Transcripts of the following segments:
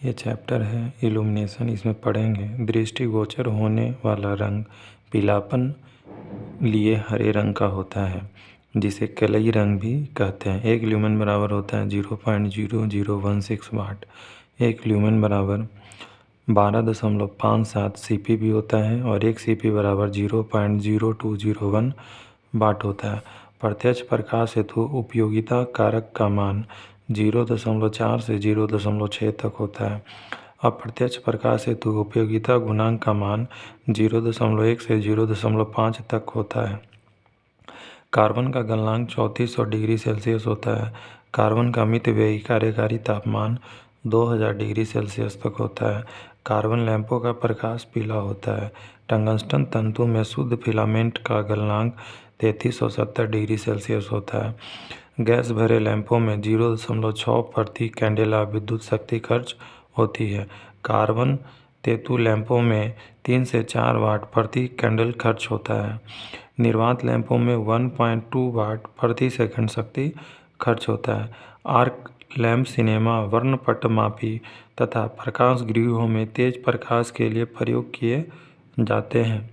ये चैप्टर है इल्यूमिनेशन। इसमें पढ़ेंगे दृष्टिगोचर होने वाला रंग पीलापन लिए हरे रंग का होता है, जिसे कलई रंग भी कहते हैं। एक ल्यूमेन बराबर होता है 0.0016 वाट। एक ल्यूमेन बराबर 12.57 सीपी भी होता है और एक सीपी बराबर 0.0201 वाट होता है। प्रत्यक्ष प्रकाश हेतु उपयोगिता कारक का मान 0.4 से 0.6 तक होता है। अप्रत्यक्ष प्रकाश हेतु उपयोगिता गुणांक का मान 0.1 से 0.5 तक होता है। कार्बन का गलनांक 3400 डिग्री सेल्सियस होता है। कार्बन का मितव्ययी कार्यकारी तापमान 2000 डिग्री सेल्सियस तक होता है। कार्बन लैंपों का प्रकाश पीला होता है। टंगस्टन तंतु में शुद्ध फिलामेंट का गलनांक 3370 डिग्री सेल्सियस होता है। गैस भरे लैंपों में 0.6 प्रति कैंडेला विद्युत शक्ति खर्च होती है। कार्बन तेतु लैंपों में 3 से 4 वाट प्रति कैंडल खर्च होता है। निर्वात लैंपों में 1.2 वाट प्रति सेकंड शक्ति खर्च होता है। आर्क लैंप सिनेमा वर्णपटमापी तथा प्रकाश गृहों में तेज प्रकाश के लिए प्रयोग किए जाते हैं।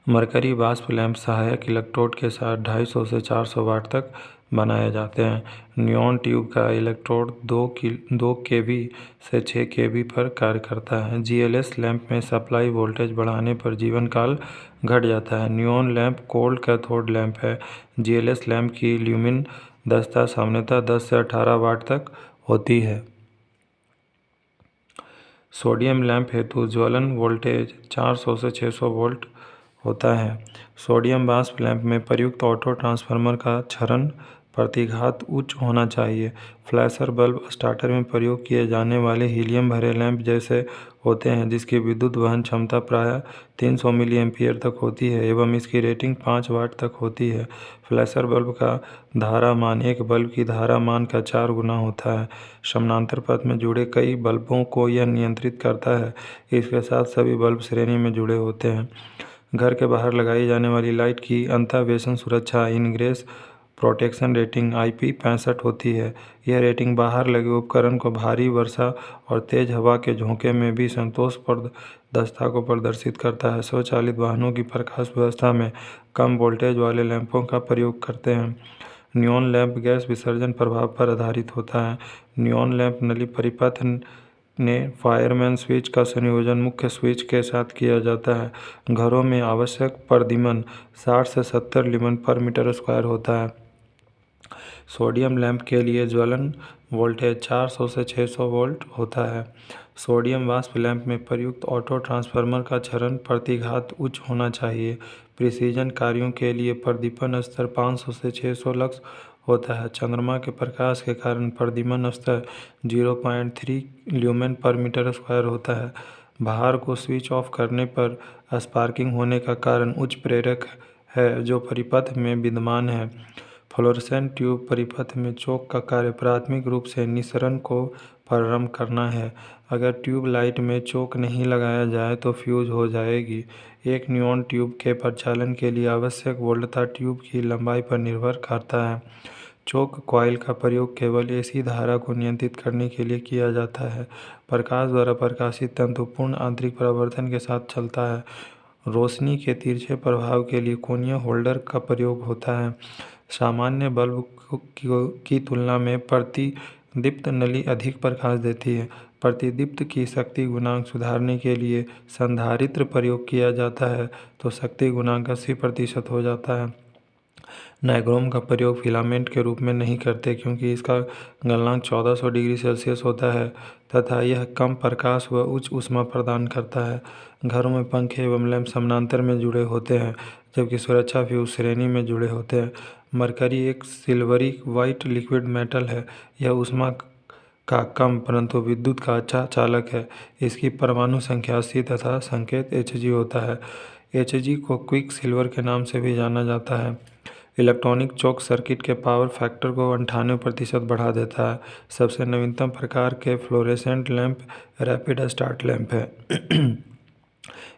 मरकरी वाष्प लैंप सहायक इलेक्ट्रोड के साथ 250 से 400 वाट तक बनाए जाते हैं। नियॉन ट्यूब का इलेक्ट्रोड 2 केवी से 6 केवी पर कार्य करता है। जीएलएस लैंप में सप्लाई वोल्टेज बढ़ाने पर जीवन काल घट जाता है। Neon lamp cold cathode lamp है। जीएलएस लैंप की ल्यूमिन दक्षता सामान्यतः 10 से 18 वाट तक होती है। सोडियम लैंप हेतु ज्वलन वोल्टेज 400 से 600 वोल्ट होता है। सोडियम वाष्प लैंप में प्रयुक्त ऑटो ट्रांसफार्मर का क्षरण प्रतिघात उच्च होना चाहिए। फ्लैशर बल्ब स्टार्टर में प्रयोग किए जाने वाले हीलियम भरे लैंप जैसे होते हैं, जिसकी विद्युत वहन क्षमता प्रायः 300 मिली एम्पीयर तक होती है एवं इसकी रेटिंग 5 वाट तक होती है। फ्लैशर बल्ब का धारा मान एक बल्ब की धारा मान का 4 गुना होता है। समानांतर पथ में जुड़े कई बल्बों को यह नियंत्रित करता है। इसके साथ सभी बल्ब श्रेणी में जुड़े होते हैं। घर के बाहर लगाई जाने वाली लाइट की अंतःवेशन सुरक्षा इनग्रेस प्रोटेक्शन रेटिंग IP65 होती है। यह रेटिंग बाहर लगे उपकरण को भारी वर्षा और तेज हवा के झोंके में भी संतोषप्रद दक्षता को प्रदर्शित करता है। स्वचालित वाहनों की प्रकाश व्यवस्था में कम वोल्टेज वाले लैंपों का प्रयोग करते हैं। नियॉन लैंप गैस विसर्जन प्रभाव पर आधारित होता है। नियॉन लैंप नली परिपथ ने फायरमैन स्विच का संयोजन मुख्य स्विच के साथ किया जाता है। घरों में आवश्यक प्रदिमन 60 से 70 ल्यूमेन पर मीटर स्क्वायर होता है। सोडियम लैंप के लिए ज्वलन वोल्टेज 400 से 600 वोल्ट होता है। सोडियम वाष्प लैंप में प्रयुक्त ऑटो ट्रांसफार्मर का क्षरण प्रतिघात उच्च होना चाहिए। प्रिसीजन कार्यों के लिए प्रदीपन स्तर 500 से 600 लक्स होता है। चंद्रमा के प्रकाश के कारण प्रदीपन स्तर 0.3 ल्यूमेन पर मीटर स्क्वायर होता है। भार को स्विच ऑफ करने पर स्पार्किंग होने का कारण उच्च प्रेरक है जो परिपथ में विद्यमान है। फ्लोरेसेंट ट्यूब परिपथ में चोक का कार्य प्राथमिक रूप से निस्सरण को प्रारंभ करना है। अगर ट्यूब लाइट में चोक नहीं लगाया जाए तो फ्यूज हो जाएगी। एक नियॉन ट्यूब के प्रचालन के लिए आवश्यक वोल्टता ट्यूब की लंबाई पर निर्भर करता है। चोक कॉइल का प्रयोग केवल एसी धारा को नियंत्रित करने के लिए किया जाता है। प्रकाश द्वारा प्रकाशित तंतु पूर्ण आंतरिक परावर्तन के साथ चलता है। रोशनी के तिरछे प्रभाव के लिए कोणीय होल्डर का प्रयोग होता है। सामान्य बल्ब की तुलना में प्रतिदीप्त नली अधिक प्रकाश देती है। प्रतिदीप्त की शक्ति गुणांक सुधारने के लिए संधारित्र प्रयोग किया जाता है तो शक्ति गुणांक 80% हो जाता है। नाइक्रोम का प्रयोग फिलामेंट के रूप में नहीं करते क्योंकि इसका गलनांक 1400 डिग्री सेल्सियस होता है तथा यह कम प्रकाश व उच्च ऊष्मा प्रदान करता है। घरों में पंखे एवं लैंप समानांतर में जुड़े होते हैं जबकि सुरक्षा फ्यूज श्रेणी में जुड़े होते हैं। मरकरी एक सिल्वरी वाइट लिक्विड मेटल है। यह ऊष्मा का कम परंतु विद्युत का अच्छा चालक है। इसकी परमाणु संख्या 80 तथा संकेत Hg होता है। Hg को क्विक सिल्वर के नाम से भी जाना जाता है। इलेक्ट्रॉनिक चोक सर्किट के पावर फैक्टर को 98% बढ़ा देता है। सबसे नवीनतम प्रकार के fluorescent lamp rapid start lamp है।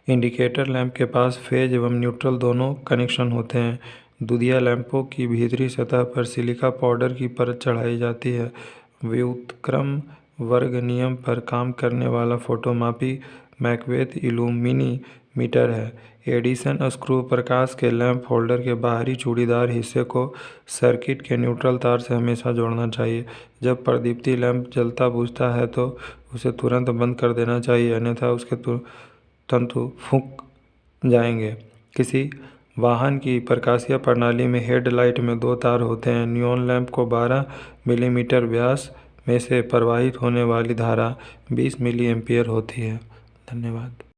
इंडिकेटर लैंप के पास फेज एवं न्यूट्रल दोनों कनेक्शन होते हैं। दूधिया लैंपों की भीतरी सतह पर सिलिका पाउडर की परत चढ़ाई जाती है। व्युत्क्रम वर्ग नियम पर काम करने वाला फोटोमापी मैकबेथ इल्यूमिनीमीटर है। एडिसन स्क्रू प्रकाश के लैंप होल्डर के बाहरी चूड़ीदार हिस्से को सर्किट के न्यूट्रल तार से हमेशा जोड़ना चाहिए। जब प्रदीप्ति लैंप जलता बुझता है तो उसे तुरंत बंद कर देना चाहिए, अन्यथा उसके तंतु फूंक जाएंगे। किसी वाहन की प्रकाशीय प्रणाली में हेडलाइट में 2 तार होते हैं। नियॉन लैंप को 12 मिलीमीटर व्यास में से प्रवाहित होने वाली धारा 20 मिली एम्पीयर होती है। धन्यवाद।